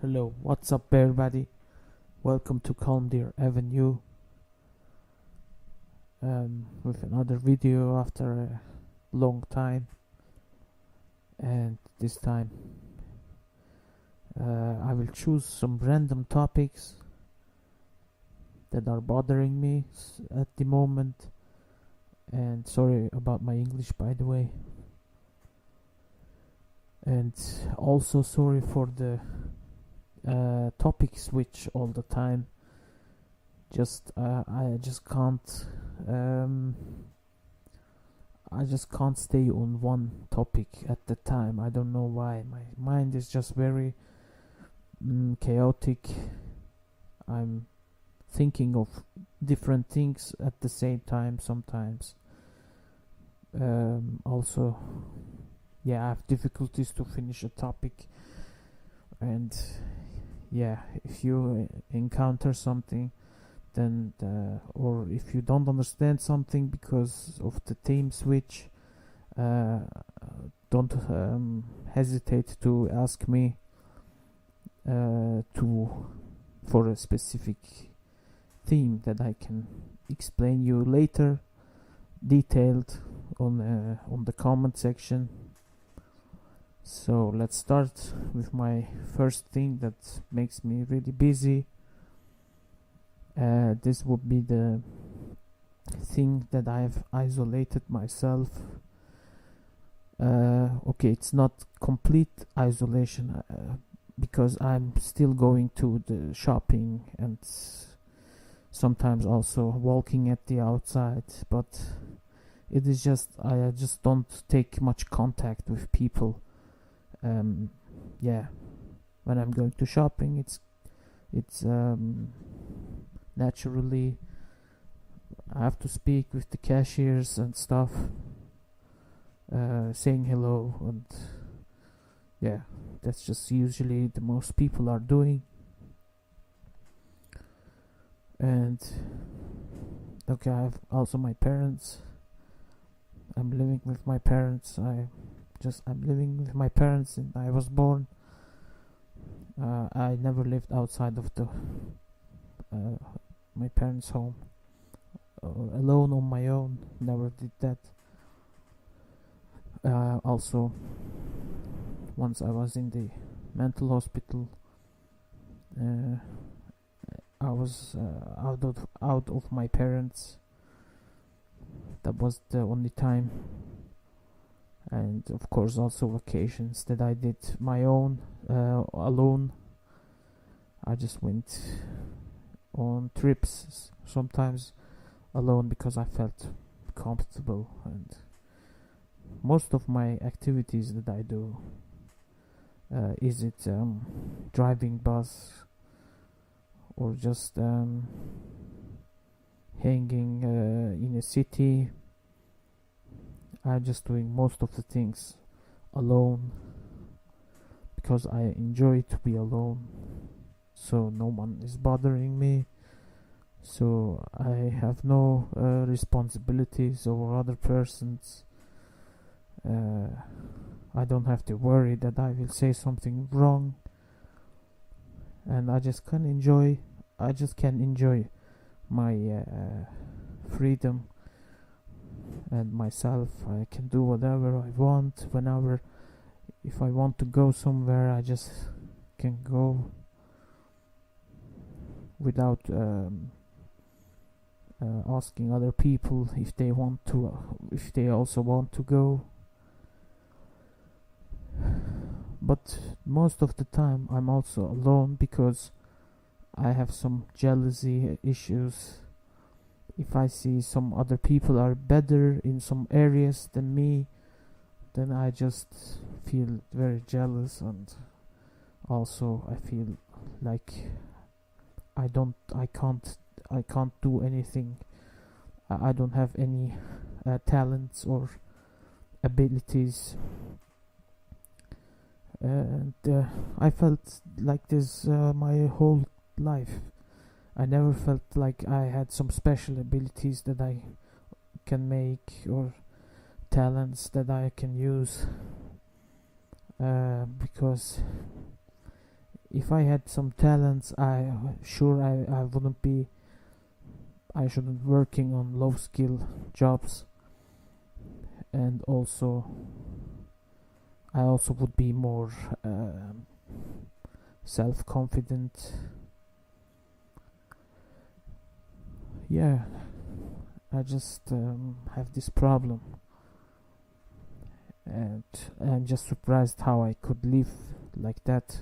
Hello, what's up, everybody? Welcome to Calm Deer Avenue with another video after a long time. And this time I will choose some random topics that are bothering me at the moment. And sorry about my English, by the way. And also sorry for the topic switch all the time. I just can't stay on one topic at the time. I don't know why. My mind is just very chaotic. I'm thinking of different things at the same time sometimes. Also, I have difficulties to finish a topic, and if you encounter something, then or if you don't understand something because of the theme switch, don't hesitate to ask me for a specific theme that I can explain you later, detailed on the comment section. So let's start with my first thing that makes me really busy. This would be the thing that I've isolated myself. Okay, it's not complete isolation because I'm still going to the shopping and sometimes also walking at the outside, but it is just I just don't take much contact with people. When I'm going to shopping, it's naturally I have to speak with the cashiers and stuff, saying hello, and that's just usually the most people are doing. And okay, I have also my parents. I'm living with my parents. I'm living with my parents and I was born. I never lived outside of the my parents' home alone on my own. Never did that. Also, once I was in the mental hospital, I was out of my parents. That was the only time. And of course also vacations that I did my own alone. I just went on trips sometimes alone because I felt comfortable, and most of my activities that I do is it driving bus or just hanging in a city. I'm just doing most of the things alone because I enjoy to be alone, so no one is bothering me, so I have no responsibilities over other persons. I don't have to worry that I will say something wrong, and I just can enjoy my freedom and myself. I can do whatever I want whenever. If I want to go somewhere, I just can go without asking other people if they also want to go. But most of the time I'm also alone because I have some jealousy issues. If I see some other people are better in some areas than me, then I just feel very jealous, and also I feel like I can't do anything. I don't have any talents or abilities, and I felt like this my whole life. I never felt like I had some special abilities that I can make or talents that I can use, because if I had some talents, I wouldn't be, I shouldn't working on low skill jobs. And also I also would be more self-confident. Yeah, I just have this problem, and I'm just surprised how I could live like that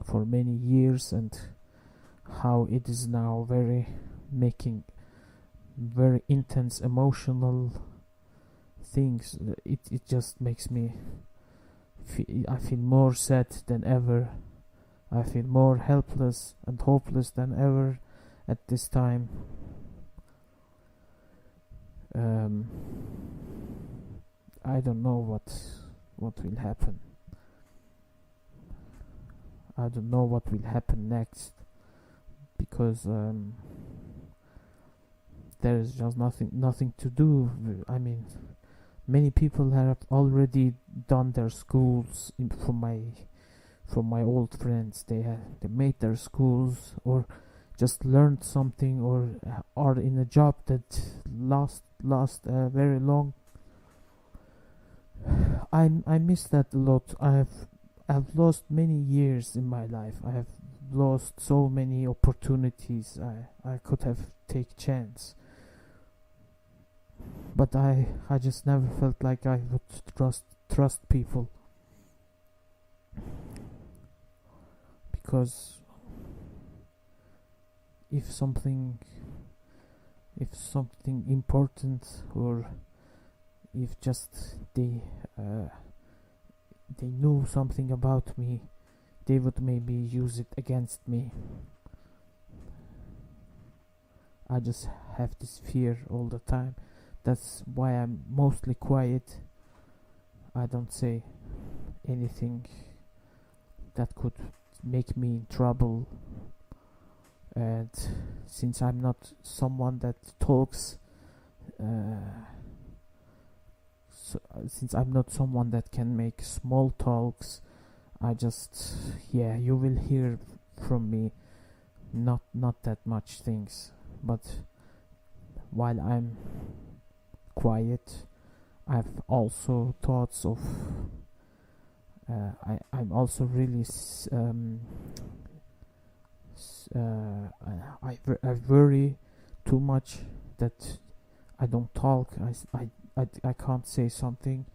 for many years, and how it is now very making very intense emotional things. It just makes me I feel more sad than ever. I feel more helpless and hopeless than ever at this time. I don't know what will happen. I don't know what will happen next, because there is just nothing to do. I mean, many people have already done their schools. From my old friends, they made their schools, or just learned something, or are in a job that last very long. I miss that a lot. I've lost many years in my life. I have lost so many opportunities. I could have take chance, but I just never felt like I would trust people, because if something important, or if just they knew something about me, they would maybe use it against me. I just have this fear all the time. That's why I'm mostly quiet. I don't say anything that could make me in trouble. And since I'm not someone that talks, since I'm not someone that can make small talks, I just, yeah, you will hear from me not that much things. But while I'm quiet, I've also thoughts of I'm also really I worry too much that I don't talk. I can't say something.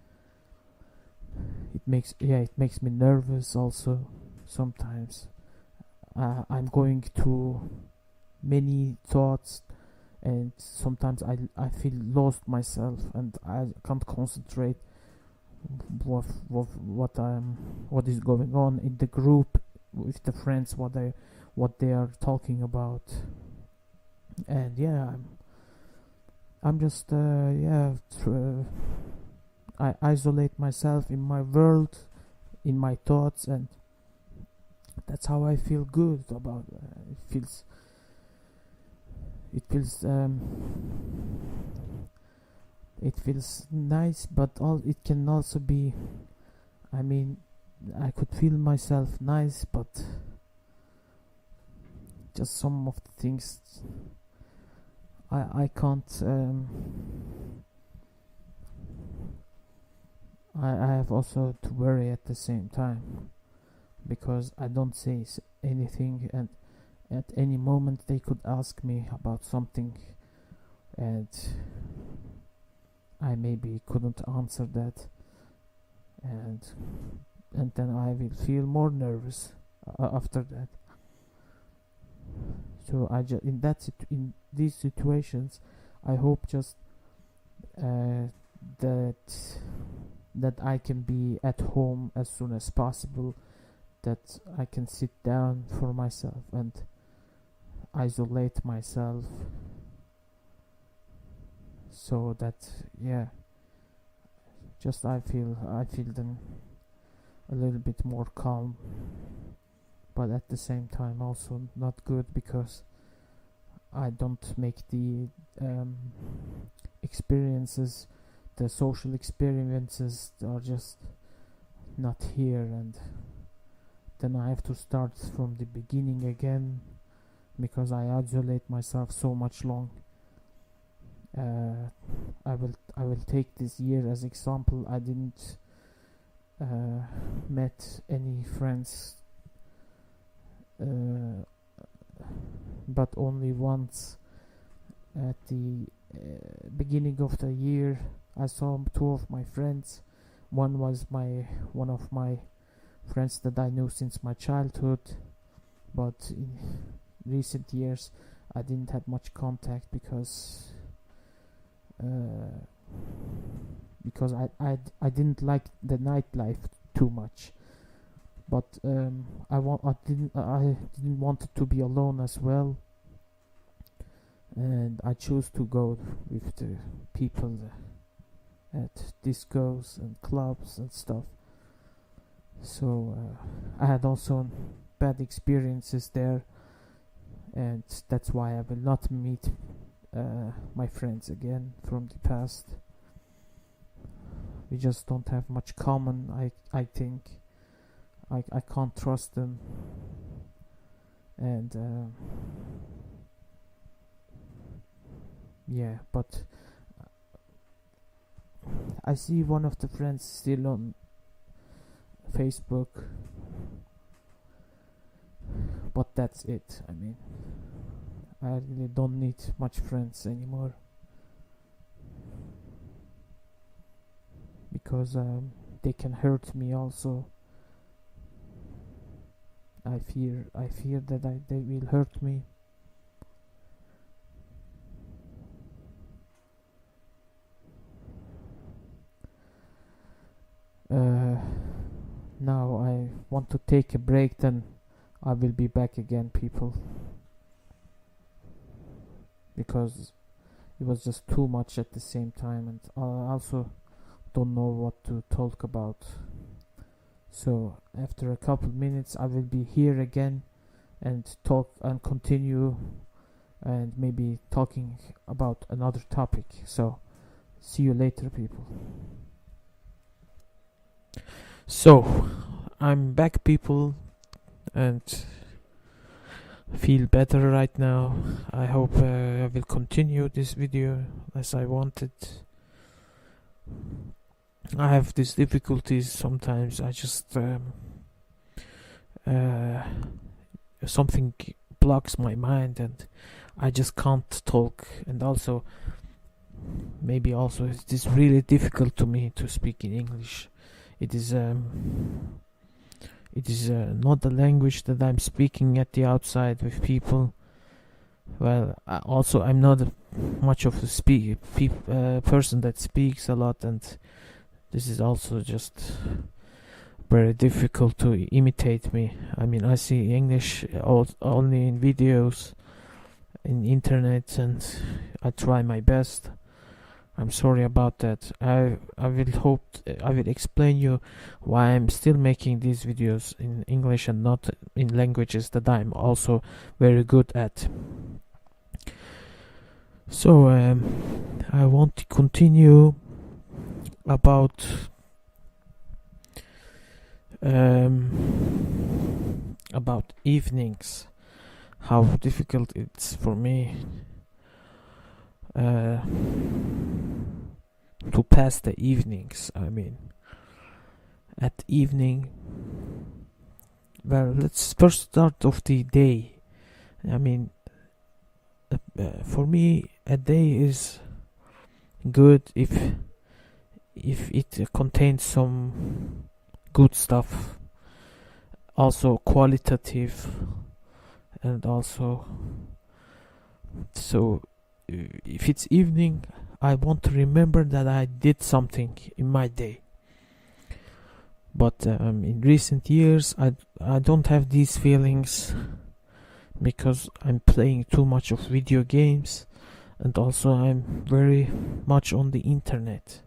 It makes me nervous also sometimes. I'm going to many thoughts, and sometimes I feel lost myself, and I can't concentrate what is going on in the group with the friends, what they are talking about. And yeah, I'm just I isolate myself in my world, in my thoughts, and that's how I feel good about it feels nice, but it can also be, I mean, I could feel myself nice, but just some of the things I can't I have also to worry at the same time, because I don't say anything, and at any moment they could ask me about something, and I maybe couldn't answer that, and then I will feel more nervous after that. So in these situations, I hope just that I can be at home as soon as possible, that I can sit down for myself and isolate myself, so that, yeah, just I feel then a little bit more calm, but at the same time also not good, because I don't make the experiences, the social experiences are just not here, and then I have to start from the beginning again because I isolate myself so much long. I will take this year as example. I didn't met any friends, but only once at the beginning of the year. I saw two of my friends. One was one of my friends that I knew since my childhood, but in recent years I didn't have much contact because I didn't like the nightlife too much. But I didn't want to be alone as well, and I chose to go with the people at discos and clubs and stuff. So I had also bad experiences there, and that's why I will not meet my friends again from the past. We just don't have much common. I think I can't trust them, and yeah. But I see one of the friends still on Facebook, but that's it. I mean, I really don't need much friends anymore because they can hurt me also. I fear that they will hurt me. Now I want to take a break, then I will be back again, people, because it was just too much at the same time, and I also don't know what to talk about. So after a couple minutes I will be here again and talk and continue, and maybe talking about another topic. So see you later, people. So I'm back, people, and feel better right now. I hope I will continue this video as I wanted. I have these difficulties sometimes. I just something blocks my mind and I just can't talk, and also maybe also it is really difficult to me to speak in English. It is not the language that I'm speaking at the outside with people. Well, I'm not much of a person that speaks a lot, and this is also just very difficult to imitate me. I mean, I see English only in videos, in internet, and I try my best. I'm sorry about that. I will explain you why I'm still making these videos in English and not in languages that I'm also very good at. So I want to continue about evenings, how difficult it's for me to pass the evenings. I mean, at evening, well, let's first start of the day. I mean, for me, a day is good if it contains some good stuff, also qualitative, and also, so if it's evening, I want to remember that I did something in my day. But in recent years I don't have these feelings because I'm playing too much of video games, and also I'm very much on the internet.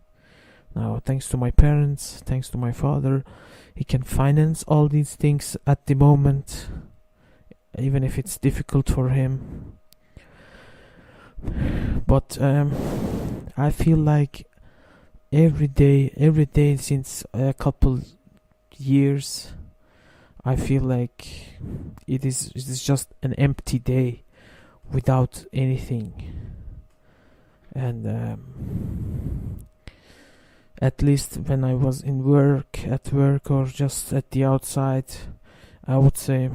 Now, thanks to my parents, thanks to my father, he can finance all these things at the moment, even if it's difficult for him. But I feel like every day since a couple years, I feel like it is just an empty day without anything. And at least when I was at work or just at the outside, I would say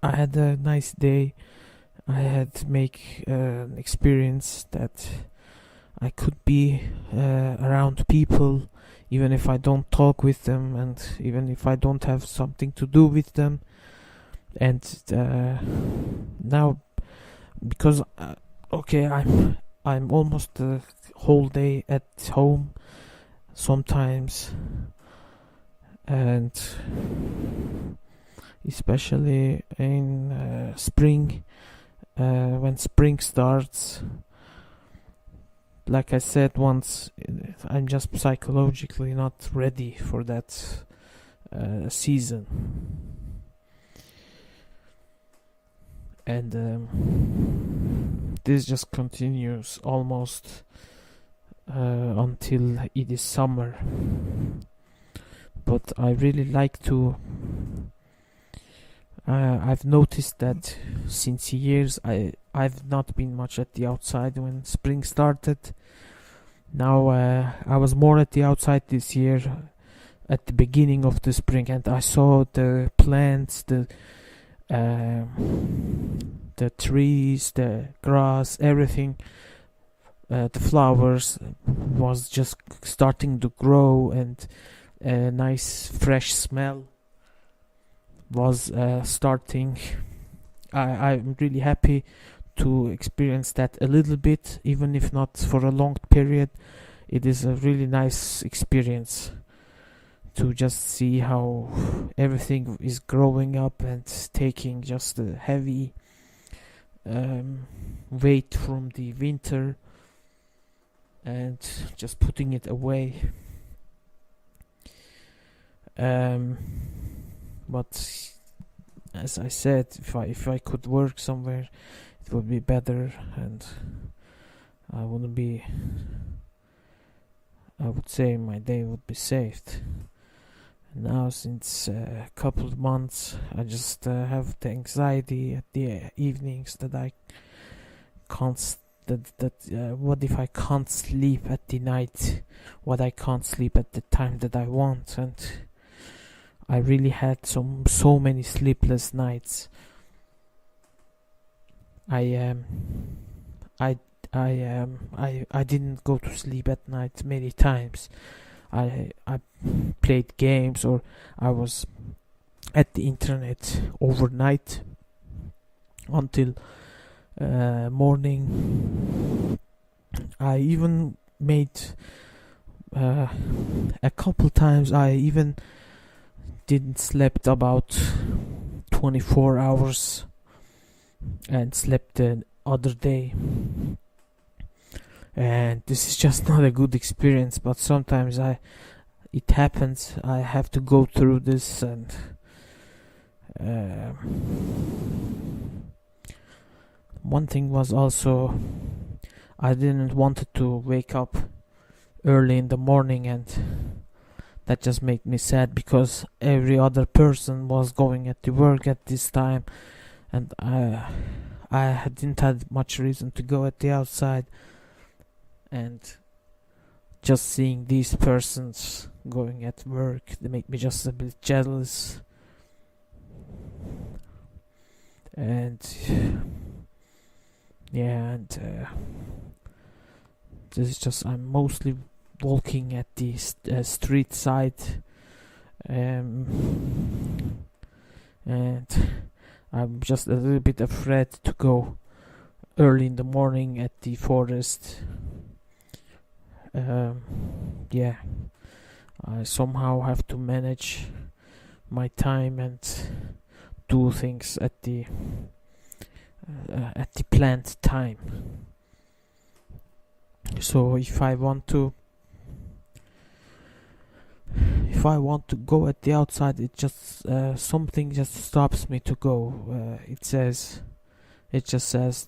I had a nice day. I had make an experience that I could be around people, even if I don't talk with them, and even if I don't have something to do with them. And now, because I'm almost the whole day at home sometimes, and especially in spring, when spring starts. Like I said once, I'm just psychologically not ready for that season. And this just continues almost until it is summer. But I really like to. I've noticed that since years I've not been much at the outside when spring started. Now I was more at the outside this year at the beginning of the spring, and I saw the plants, the trees, the grass, everything, the flowers was just starting to grow, and a nice fresh smell was starting. I'm really happy to experience that a little bit, even if not for a long period. It is a really nice experience to just see how everything is growing up and taking just a heavy weight from the winter and just putting it away. But as I said, if I could work somewhere, it would be better, and I would say my day would be saved. Now, since a couple of months, I just have the anxiety at the evenings that I can't. What if I can't sleep at the night? What I can't sleep at the time that I want, and I really had so many sleepless nights. I didn't go to sleep at night many times. I played games, or I was at the internet overnight until morning. I even made a couple times. I even didn't slept about 24 hours and slept the other day. And this is just not a good experience, but sometimes it happens. I have to go through this, and one thing was also I didn't want to wake up early in the morning, and that just made me sad because every other person was going at the work at this time, and I didn't have much reason to go at the outside. And just seeing these persons going at work, they make me just a bit jealous. And this is just, I'm mostly walking at the street side, and I'm just a little bit afraid to go early in the morning at the forest. I somehow have to manage my time and do things at the planned time. So if I want to go at the outside, it just something just stops me to go. It just says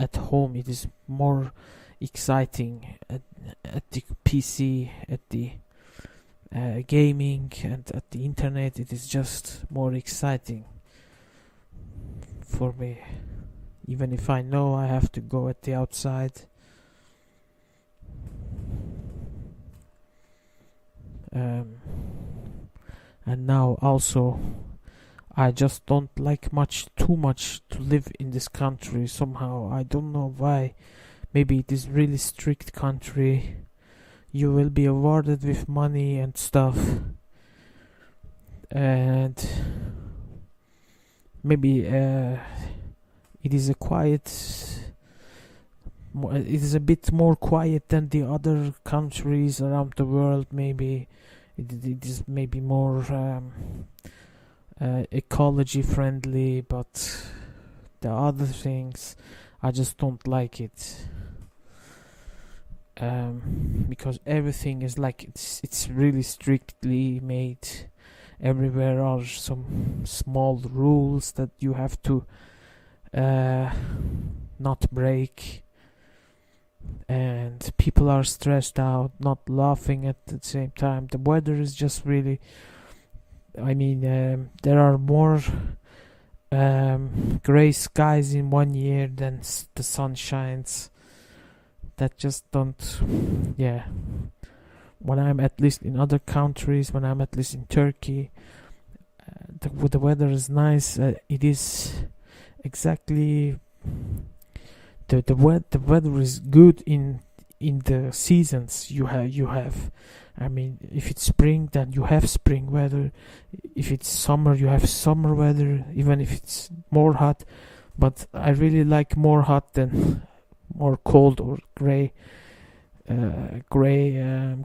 at home it is more exciting at the PC, at the gaming and at the internet, it is just more exciting for me. Even if I know I have to go at the outside. And now also I just don't like too much to live in this country somehow. I don't know why. Maybe it is really strict country. You will be awarded with money and stuff. And maybe it is a a bit more quiet than the other countries around the world. Maybe it is maybe more ecology friendly, but the other things I just don't like it. Because everything is like it's really strictly made. Everywhere are some small rules that you have to not break, and people are stressed out, not laughing at the same time. The weather is just really, there are more gray skies in 1 year than the sun shines. That just don't, yeah. When I'm at least in other countries, when I'm at least in Turkey, the weather is nice. It is exactly the weather is good in the seasons you have. If it's spring, then you have spring weather. If it's summer, you have summer weather, even if it's more hot. But I really like more hot than more cold or gray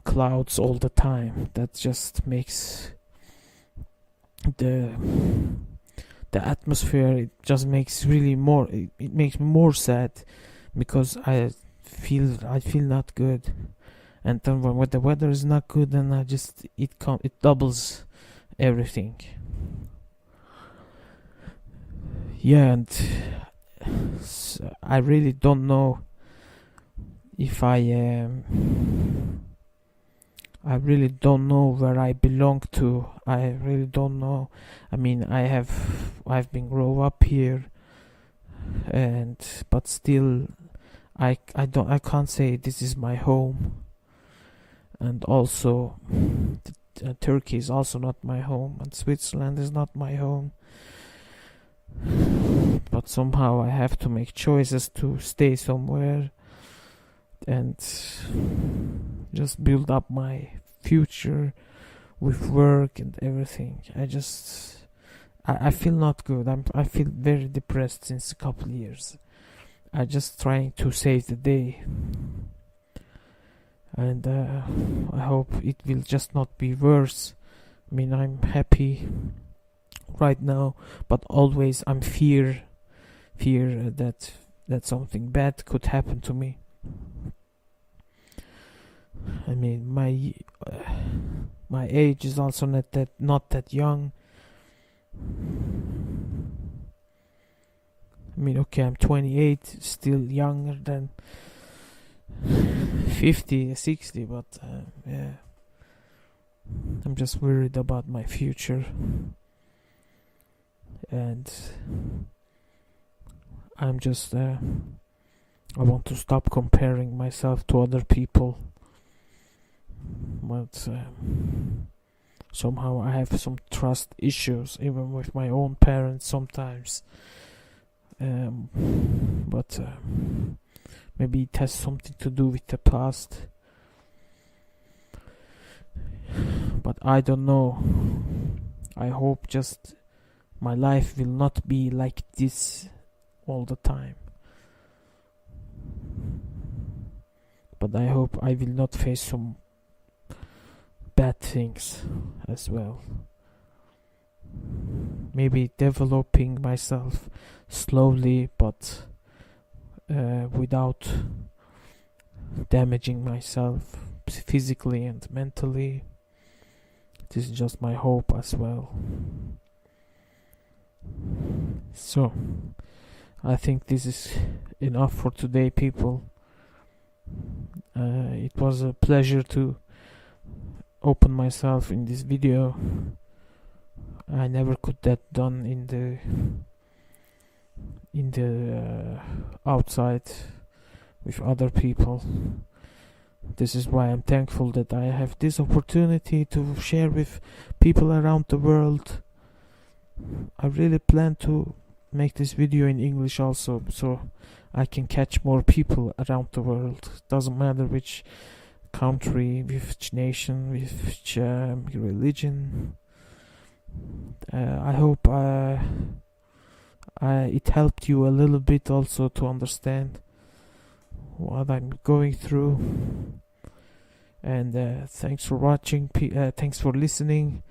clouds all the time. That just makes the atmosphere, it just makes really more, it makes me more sad, because I feel not good. And then when the weather is not good, then it doubles everything. Yeah, and so I really don't know if I really don't know where I belong to. I really don't know. I've been grow up here, but still I can't say this is my home. And also Turkey is also not my home, and Switzerland is not my home. But somehow I have to make choices to stay somewhere and just build up my future with work and everything. I feel not good. I feel very depressed since a couple of years. I just trying to save the day, and I hope it will just not be worse. I'm happy right now, but always I'm fear that something bad could happen to me. My age is also not that young. Okay, I'm 28, still younger than 50, 60, but yeah, I'm just worried about my future, and I want to stop comparing myself to other people. But somehow I have some trust issues, even with my own parents sometimes. But maybe it has something to do with the past. But I don't know. I hope just my life will not be like this all the time. But I hope I will not face some bad things as well. Maybe developing myself slowly, but without damaging myself physically and mentally. This is just my hope as well. So I think this is enough for today, people. It was a pleasure to open myself in this video. I never could that done in the outside with other people. This is why I'm thankful that I have this opportunity to share with people around the world. I really plan to make this video in English also, so I can catch more people around the world. Doesn't matter which country, which nation, which religion. I hope it helped you a little bit also to understand what I'm going through. And thanks for watching, thanks for listening,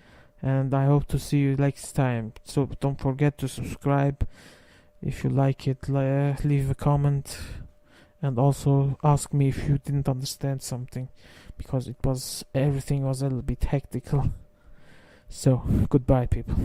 and I hope to see you next time. So don't forget to subscribe if you like it, leave a comment, and also ask me if you didn't understand something, because everything was a little bit hectical. So goodbye, people.